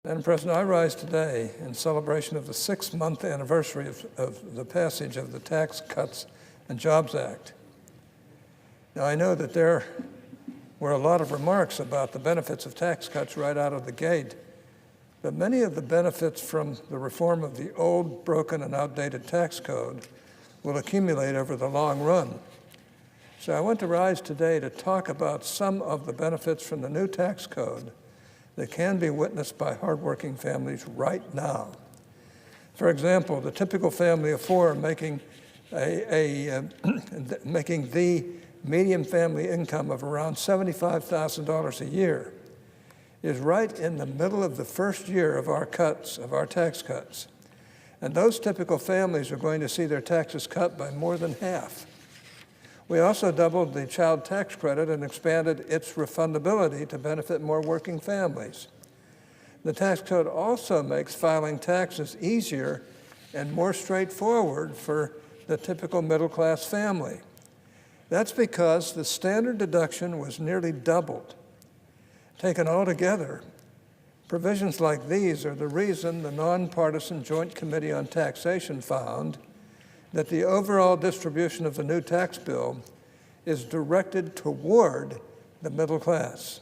Madam President, I rise today in celebration of the 6-month anniversary of the passage of the Tax Cuts and Jobs Act. Now, I know that there were a lot of remarks about the benefits of tax cuts right out of the gate, but many of the benefits from the reform of the old, broken, and outdated tax code will accumulate over the long run. So I want to rise today to talk about some of the benefits from the new tax code that can be witnessed by hardworking families right now. For example, the typical family of four making making the median family income of around $75,000 a year is right in the middle of the first year of our tax cuts. And those typical families are going to see their taxes cut by more than half. We also doubled the child tax credit and expanded its refundability to benefit more working families. The tax code also makes filing taxes easier and more straightforward for the typical middle-class family. That's because the standard deduction was nearly doubled. Taken all together, provisions like these are the reason the nonpartisan Joint Committee on Taxation found that the overall distribution of the new tax bill is directed toward the middle class.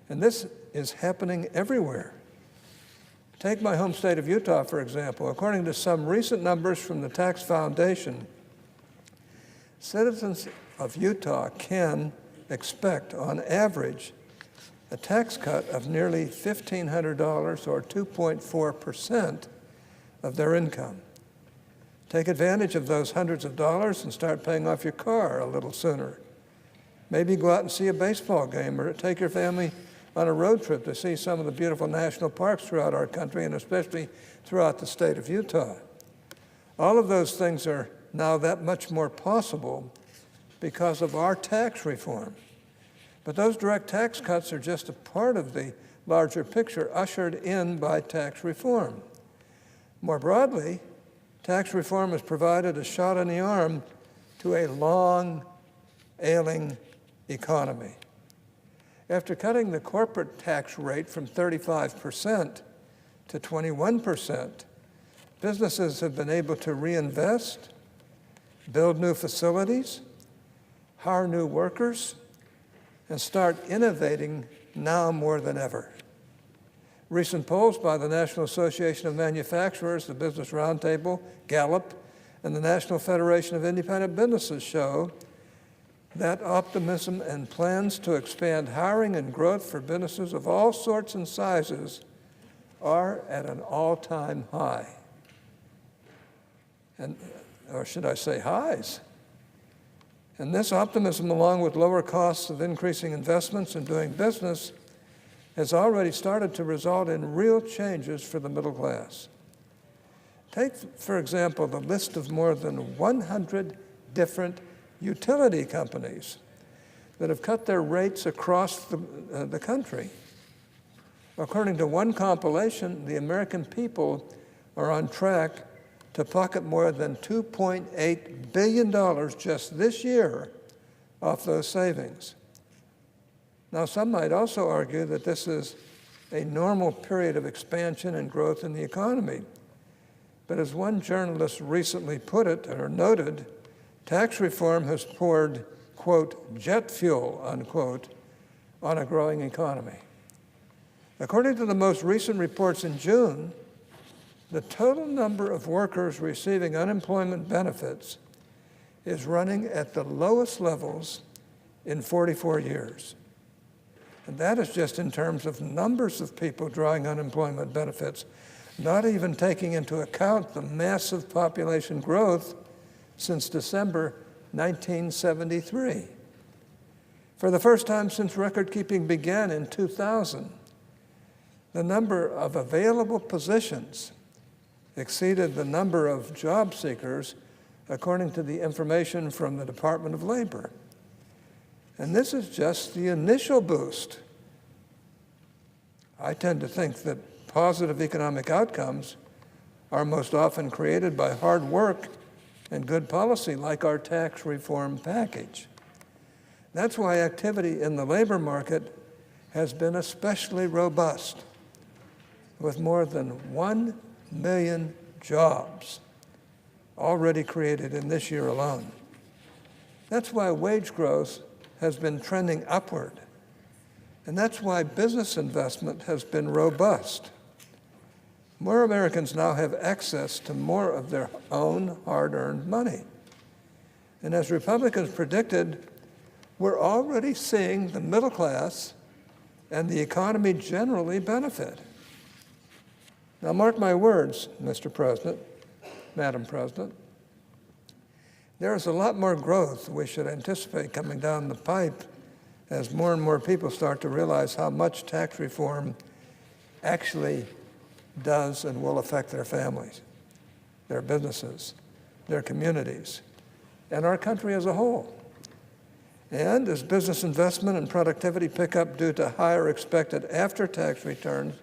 And this is happening everywhere. Take my home state of Utah, for example. According to some recent numbers from the Tax Foundation, citizens of Utah can expect, on average, a tax cut of nearly $1,500 or 2.4% of their income. Take advantage of those hundreds of dollars and start paying off your car a little sooner. Maybe go out and see a baseball game or take your family on a road trip to see some of the beautiful national parks throughout our country and especially throughout the state of Utah. All of those things are now that much more possible because of our tax reform. But those direct tax cuts are just a part of the larger picture ushered in by tax reform. More broadly, tax reform has provided a shot in the arm to a long, ailing economy. After cutting the corporate tax rate from 35% to 21%, businesses have been able to reinvest, build new facilities, hire new workers, and start innovating now more than ever. Recent polls by the National Association of Manufacturers, the Business Roundtable, Gallup, and the National Federation of Independent Businesses show that optimism and plans to expand hiring and growth for businesses of all sorts and sizes are at an all-time high. Or should I say highs? And this optimism, along with lower costs of increasing investments in doing business, has already started to result in real changes for the middle class. Take, for example, the list of more than 100 different utility companies that have cut their rates across the country. According to one compilation, the American people are on track to pocket more than $2.8 billion just this year off those savings. Now, some might also argue that this is a normal period of expansion and growth in the economy. But as one journalist recently put it, or noted, tax reform has poured, quote, jet fuel, unquote, on a growing economy. According to the most recent reports in June, the total number of workers receiving unemployment benefits is running at the lowest levels in 44 years. And that is just in terms of numbers of people drawing unemployment benefits, not even taking into account the massive population growth since December 1973. For the first time since record-keeping began in 2000, the number of available positions exceeded the number of job seekers, according to the information from the Department of Labor. And this is just the initial boost. I tend to think that positive economic outcomes are most often created by hard work and good policy, like our tax reform package. That's why activity in the labor market has been especially robust. with more than 1 million jobs already created in this year alone. That's why wage growth has been trending upward. And that's why business investment has been robust. More Americans now have access to more of their own hard-earned money. And as Republicans predicted, we're already seeing the middle class and the economy generally benefit. Now, mark my words, Mr. President, Madam President, there is a lot more growth we should anticipate coming down the pipe as more and more people start to realize how much tax reform actually does and will affect their families, their businesses, their communities, and our country as a whole. And as business investment and productivity pick up due to higher expected after-tax returns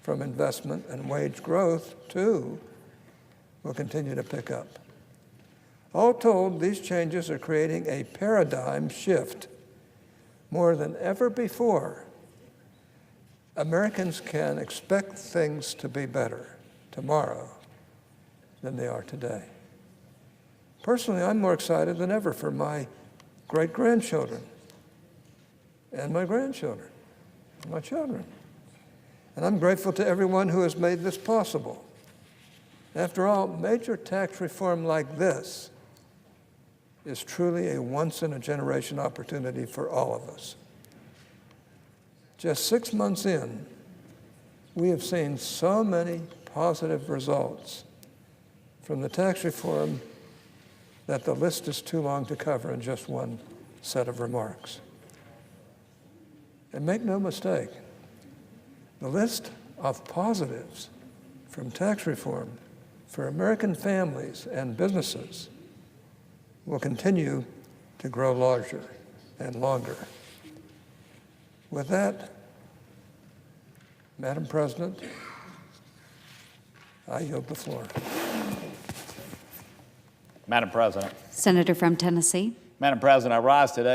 from investment, and wage growth, too, will continue to pick up. All told, these changes are creating a paradigm shift. More than ever before, Americans can expect things to be better tomorrow than they are today. Personally, I'm more excited than ever for my great-grandchildren and my grandchildren, my children. And I'm grateful to everyone who has made this possible. After all, major tax reform like this is truly a once-in-a-generation opportunity for all of us. Just 6 months in, we have seen so many positive results from the tax reform that the list is too long to cover in just one set of remarks. And make no mistake, the list of positives from tax reform for American families and businesses will continue to grow larger and longer. With that, Madam President, I yield the floor. Madam President. Senator from Tennessee. Madam President, I rise today